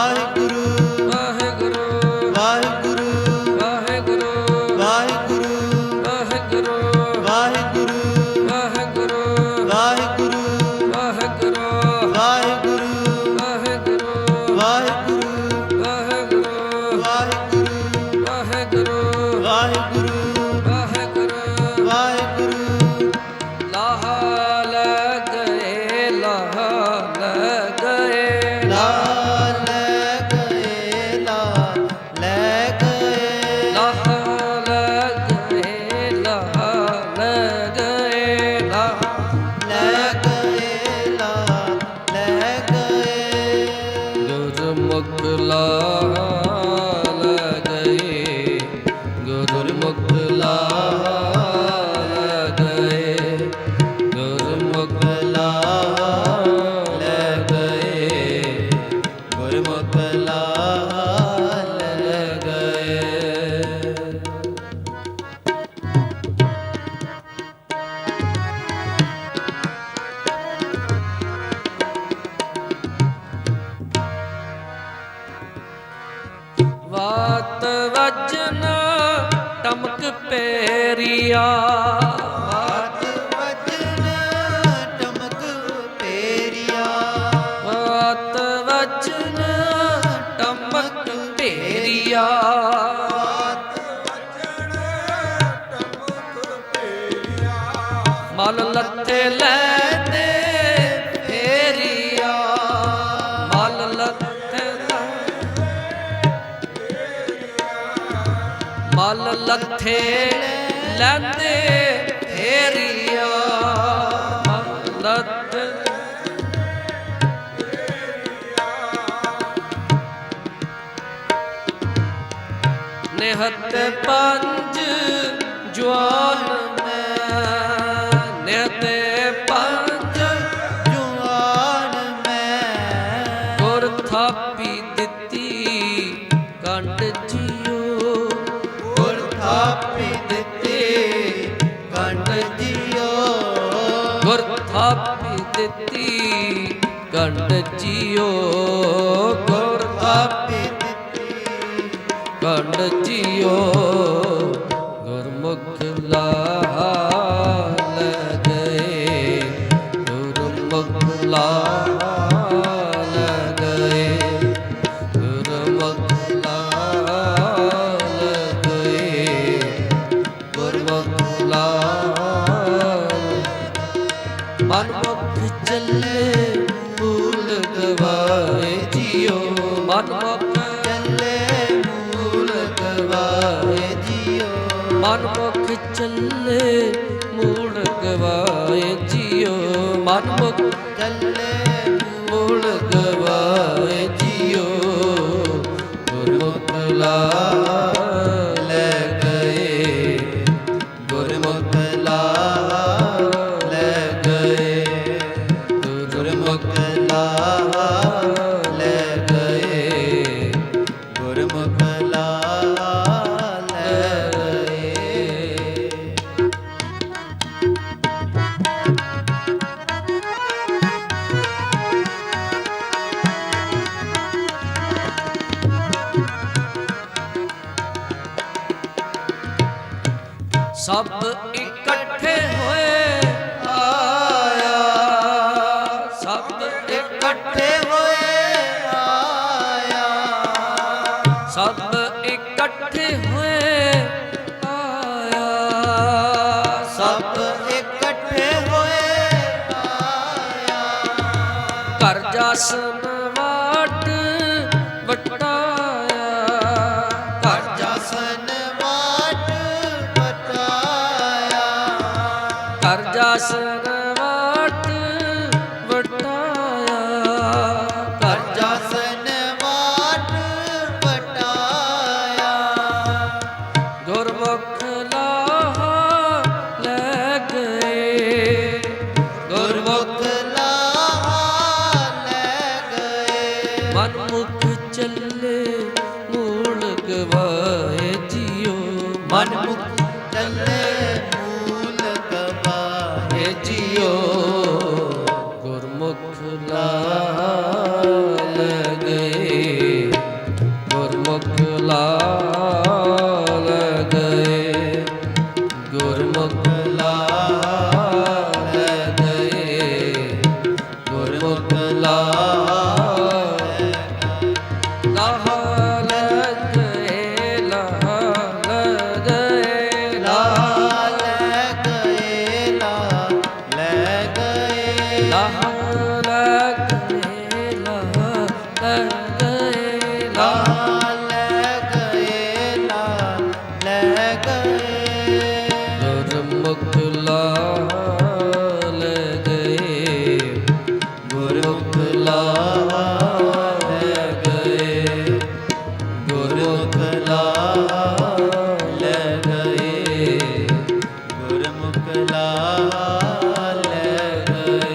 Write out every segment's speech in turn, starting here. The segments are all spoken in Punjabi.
ਵਾਹਿਗੁਰੂ ਵਾਹਿਗੁਰੂ ਵਾਹਿਗੁਰੂ ਵਾਹਿਗੁਰੂ ਵਾਹਿਗੁਰੂ ਵਾਹਿਗੁਰੂ ਵਾਹਿਗੁਰੂ ਵਾਹਿਗੁਰੂ ਵਾਹਿਗੁਰੂ ਵਾਹਿਗੁਰੂ ਵਾਹਿਗੁਰੂ ਵਾਹਿਗੁਰੂ ਵਾਹਿਗੁਰੂ ਵਾਹਿਗੁਰੂ ਵਾਹਿਗੁਰੂ ਵਾਹਿਗੁਰੂ ਵਾਹਿਗੁਰੂ ਵਾਹਿਗੁਰੂ ਵਾਹਿਗੁਰੂ ਲਾਹ ਲੈ ਗਏ ਲਾਹ ਲੈ ਗਏ ਲਾ ਲੈ ਗਏ ਲਾ ਲੈ ਗਏ ਲਾਹ ਲੈ ਗਏ ਲਾਹ ਲੈ ਗਏ ਲਾਹ ਲੈ ਗਏ ਲਾ ਲੈ ਗਏ ਗੁਰਮੁਖ ਲਾਹ ਲੈ ਗਏ ਗੁਰਮੁਖ ਲਾਹ ਲੈ ਗਏ ਗੁਰਮੁਖ ਲਾ ਲੈ ਗਏ ਗੁਰਮੁਖ ਲਾ ਲੈ ਗਏ ਵਾਤ ਵਜਨ ਟਮਕ ਪੇਰੀਆ ਬਾਤ ਵਜਨ ਟਮਕ ਪੇਰੀਆ ਵਾਤ ਵਜਨ ਟਮਕ ਪੇਰੀਆ ਮਲ ਲੱਥੇ ਲੈਂਦੇ ਫੇਰੀਆ ਮਲ ਲੱਥੇ ਮਲ ਲੱਥੇ ਲੈਂਦੇ ਫੇਰੀਆ ਮਲ ਲੱਥੇ ਨਿਹਤ ਪੰਜ ਜਵਾਨ ਮੈਂ ਨਿਹਤ ਪੰਜ ਜੁਆਨ ਮੈਂ ਗੁਰ ਥਾਪੀ ਦਿੱਤੀ ਕੰਡ ਜੀਓ ਗੁਰ ਥਾਪੀ ਦਿੱਤੀ ਕੰਡ ਜੀਓ ਗੁਰ ਥਾਪੀ ਦਿੱਤੀ ਕੰਡ ਜੀਓ ਗੁਰ ਥਾਪੀ ਥਾਪੀ ਦਿੱਤੀ ਕੰਡ ਜੀਓ ਗੁਰਮੁਖ ਲਾਹ ਲੈ ਗਏ ਗੁਰਮੁਖ ਲਾਹ ਲੈ ਗਏ ਗੁਰਮੁਖ ਲਾਹ ਲੈ ਗਏ ਗੁਰਮੁਖ ਲਾਹ ਮਨਮੁਖ ਚੱਲੇ ਭੂਲ ਗਵਾਏ ਜੀਓ ਮਨਮੁਖ ਚੱਲੇ ਮੂਲ ਗਵਾਏ ਜੀਓ ਮਨਮੁਖ ਚੱਲੇ ਮੂਲ ਗਵਾਏ ਜੀਓ ਮਨਮੁਖ ਚੱਲੇ ਮੂਲ ਗਵਾਏ ਜੀਓ ਗੁਰਮੁਖ ਲਾਹ ਲੈ ਗਏ ਗੁਰਮੁਖ ਲਾ ਲੈ ਗਏ ਗੁਰਮੁਖ ਲਾ ਲੈ ਗਏ ਗੁਰਮੁਖ ਲਾ ਲੈ ਗਏ ਸਭ ਇਕੱਠੇ ਹੋਏ ਆਇਆ ਸਭ ਇਕੱਠੇ ਹੋਏ ਆਇਆ ਸਭ ਇਕੱਠੇ ਹੋਏ ਆਇਆ ਸਭ ਇਕੱਠੇ ਹੋਏ ਆਇਆ ਘਰ ਜਾਸਨ ਵਾਟ ਵਟਾਇਆ ਘਰ ਜਸਨ ਵਾਟ ਬਟਾਇਆ ਘਰ ਜਾਸਨ ਵਾਟ ਵਟਾਇਆ ਘਰ ਜਸਨ ਵਾਟ ਬਟਾਇਆ ਗੁਰਮੁਖ ਲਾਹ ਲੈ ਗਏ ਗੁਰਮੁਖ ਲਾ ਲੈ ਗਏ ਮਨਮੁਖ ਚੱਲੇ ਮੂਲ ਗਵਾਏ ਜੀਓ ਮਨਮੁਖ ਚੱਲੇ ਮੂਲ ਗਵਾਏ ਜੀਓ ਗੁਰਮੁਖ ਲਾਹ ਲੈ ਗਏ ਗੁਰਮੁਖ ਲਾਲ ਗਏ, ਗੁਰਮੁਖ ਲਾਲ ਗਏ, ਗੁਰਮੁਖ ਲਾਲ ਲਾਲ ਗਏ, ਲਾਲ ਗਏ, ਲਾਲ ਗਏ, ਲਾਲ ਗਏ, ਲਾਲ ਗਏ, ਲਾਲ ਗਏ, ਲਾਲ ਗਏ, ਲਾਲ ਗਏ, ਗੁਰਮੁਖ ਲਾਲ ਗਏ, ਗੁਰਮੁਖ ਲਾਲ ਗਏ, ਗੁਰਮੁਖ ਲਾਲ ਗਏ, ਗੁਰਮੁਖ ਲਾਲ ਗਏ।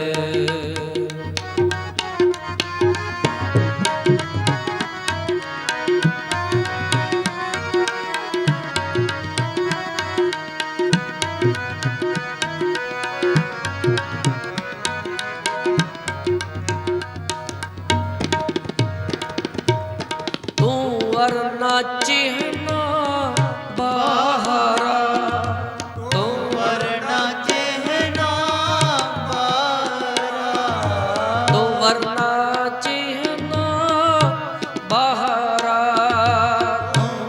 ਤੂੰ ਵਰਨਾ ਚਿਹਨਾ ਬਾਹਰਾ, ਤੂੰ ਵਰਨਾ ਚਿਹਨਾ ਬਾਰਾ, ਤੂੰ ਵਰਨਾ ਚਿਹਨਾ ਬਾਹਰਾ,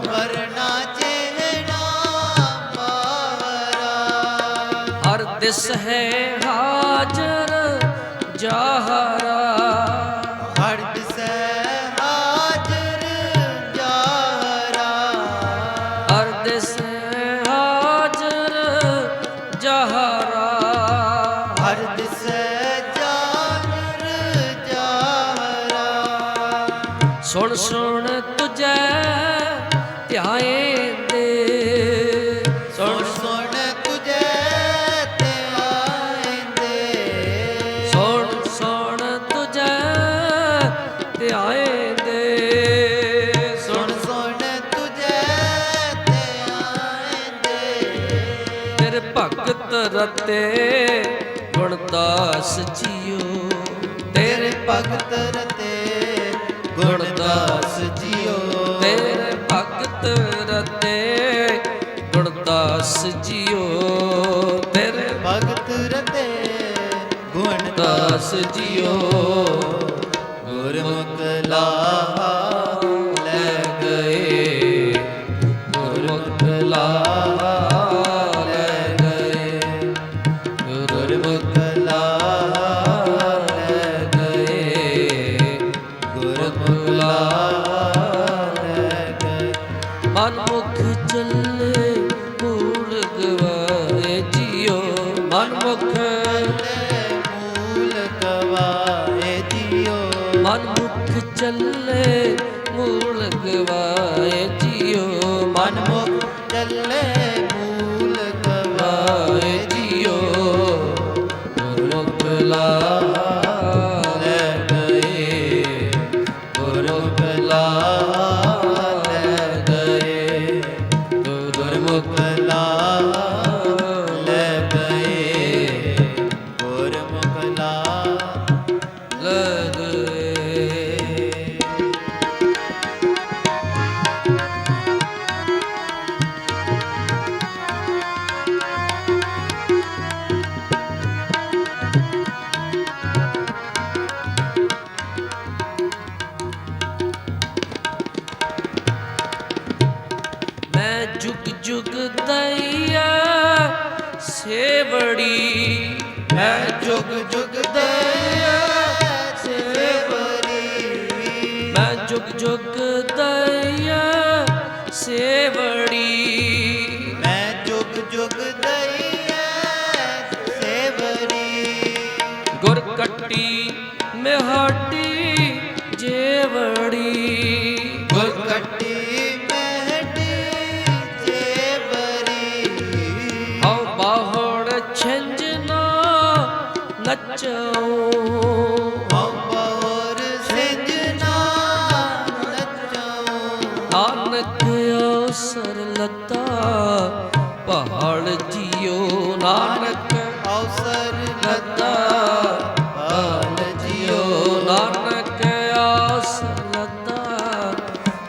ਵਰਨਾ ਚਿਹਨਾ ਬਾਰਾ, ਹਰ ਦਿਸ ਹੈ ਹਾਜ਼ਰ ਜਾਹਰਾ, ਹਰ ਦਿਸੈ ਹਾਜ਼ਰ ਜਾਹਰਾ, ਹਰ ਦਿਸ ਹੈ ਹਾਜ਼ਰ ਜਾਹਰਾ, ਹਰ ਦਿਸੈ ਜਾਹਰ ਜਾਹਰਾ, ਸੁਣ ਸੁਣ ਤੁਝੈ ਧਿਆਏ ਦੇ, ਸੁਣ ਸੁਣ ਤੁਝੈ ਧਿਆਇਂਦੇ, ਸੁਣ ਸੁਣ ਤੁਝੈ ਧਿਆਏ ਦੇ, ਸੁਣ ਸੁਣ ਤੁਝੈ ਧਿਆਇਂਦੇ, ਤੇਰੇ ਭਗਤ ਰਤੇ ਗੁਣਦਾਸ ਜੀਓ, ਤੇਰੇ ਭਗਤ ਰਤੇ ਗੁਣਦਾਸ ਜੀਓ, ਤੇਰੇ ਭਗਤ ਰਤੇ ਗੁਣਦਾਸ ਜੀਓ, ਤੇਰੇ ਭਗਤ ਰਤੇ ਗੁਣਦਾਸ ਦਾਸ ਜੀਓ, ਗੁਰਮੁਖ ਲਾਲ ਗਏ, ਗੁਰਮੁਖ ਲਾਲ ਗਏ, ਗੁਰਮੁਖ ਲਾਲ ਗਏ, ਗੁਰਮੁਖ ਲਾਲ ਗਏ, ਮਨਮੁਖ ਚੱਲੇ ਮੂਲ ਗਵਾਏ ਜੀਓ, ਮਨਮੁਖ ਮੂਲ ਗਵਾਏ ਜੀਓ, ਮਨਮੁਖ ਚੱਲੇ ਮੂਲ ਗਵਾਏ ਜੀਓ, ਮਨਮੁਖ ਚੱਲੇ ਮੂਲ ਗਵਾਏ ਗਵਾਏ ਜੀਓ, ਗੁਰਮੁਖ ਲਾਲ ਗਏ, ਗੁਰਮੁਖ ਲਾਲ ਗਏ, ਗੁਰਮੁਖ ਲਾਲ ਗਏ, ਗੁਰਮੁਖ ਲਾਲ ਗਏ। ਮੈਂ ਜੁਗ ਜੁਗ ਦਇਆ ਸੇਵੜੀ, ਮੈਂ ਜੁਗ ਜੁਗ ਦਇਆ ਸੇਵਰੀ, ਮੈਂ ਜੁਗ ਜੁਗ ਦਇਆ ਸੇਵੜੀ, ਮੈਂ ਜੁਗ ਜੁਗ ਦਇਆ ਸੇਵਰੀ, ਗੁਰ ਕੱਟੀ ਮਿਹਾਟੀ ਜੇਵੜੀ, ਗੁਰ ਕੱਟੀ ਮਹਿਟੀ ਜੇਵਰੀ, ਹਉ ਬਾਹੜ ਛੰਜਨਾ ਨਚਾਉ, ਹਉ ਬੌਰ ਸਿੰਜਨਾ ਨਚਾਉ, ਨਾਨਕ ਅਵਸਰ ਲਤਾ ਪਹਾੜ ਜੀਓ, ਨਾਨਕ ਅਵਸਰ ਲਤਾ ਪਾਲ ਜੀਓ, ਨਾਨਕ ਅਵਸਰ ਲਤਾ